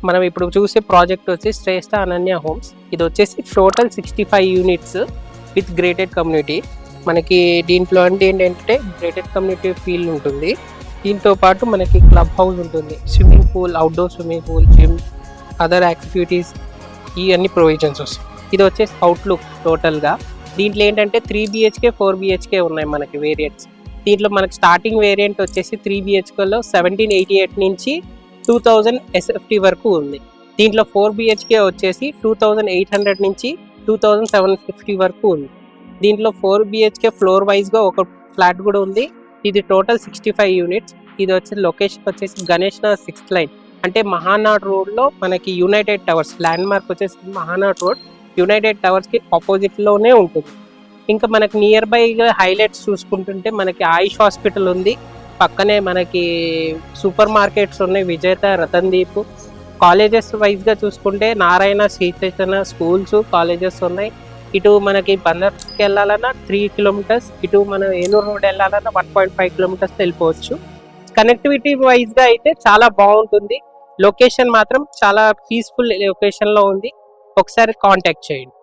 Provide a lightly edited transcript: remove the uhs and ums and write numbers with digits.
మనం ఇప్పుడు చూసే ప్రాజెక్ట్ వచ్చి శ్రేష్ఠ అనన్య హోమ్స్. ఇది వచ్చేసి total 65 units with grated community. మనకి దీంట్లో అంటే ఏంటంటే గ్రేటెడ్ కమ్యూనిటీ ఫీల్ ఉంటుంది. దీంతో పాటు మనకి క్లబ్ హౌస్ ఉంటుంది, swimming pool, outdoor swimming pool, gym, other activities, ఇవన్నీ ప్రొవిజన్స్ వస్తాయి. ఇది వచ్చేసి అవుట్లుక్ టోటల్గా. దీంట్లో ఏంటంటే 3 BHK 4 BHK ఉన్నాయి మనకి వేరియంట్స్. దీంట్లో మనకి స్టార్టింగ్ వేరియంట్ వచ్చేసి 3 BHKలో 1788 నుంచి 2000 SFT వరకు ఉంది. దీంట్లో 4 BHK వచ్చేసి 2800 నుంచి 2750 వరకు ఉంది. దీంట్లో 4 BHK ఫ్లోర్ వైజ్గా ఒక ఫ్లాట్ కూడా ఉంది. ఇది టోటల్ 65 యూనిట్స్. ఇది వచ్చే లొకేషన్ వచ్చేసి గణేష్ నగర్ 6th లైన్, అంటే మహానాడ్ రోడ్లో మనకి యునైటెడ్ టవర్స్ ల్యాండ్ మార్క్ వచ్చేసి మహానాడ్ రోడ్, యునైటెడ్ టవర్స్కి ఆపోజిట్లోనే ఉంటుంది. ఇంకా మనకి నియర్ బైగా హైలైట్స్ చూసుకుంటుంటే మనకి ఆయుష్ హాస్పిటల్ ఉంది, పక్కనే మనకి సూపర్ మార్కెట్స్ ఉన్నాయి, విజేత, రతన్దీప్. కాలేజెస్ వైజ్గా చూసుకుంటే నారాయణ, శ్రీ చైతన్య స్కూల్స్, కాలేజెస్ ఉన్నాయి. ఇటు మనకి బందర్కి వెళ్ళాలన్నా 3 కిలోమీటర్స్, ఇటు మనం ఏలూరు రోడ్ వెళ్ళాలన్నా 1.5 కిలోమీటర్స్ వెళ్ళిపోవచ్చు. కనెక్టివిటీ వైజ్గా అయితే చాలా బాగుంటుంది. లొకేషన్ మాత్రం చాలా పీస్ఫుల్ లొకేషన్లో ఉంది. ఒకసారి కాంటాక్ట్ చేయండి.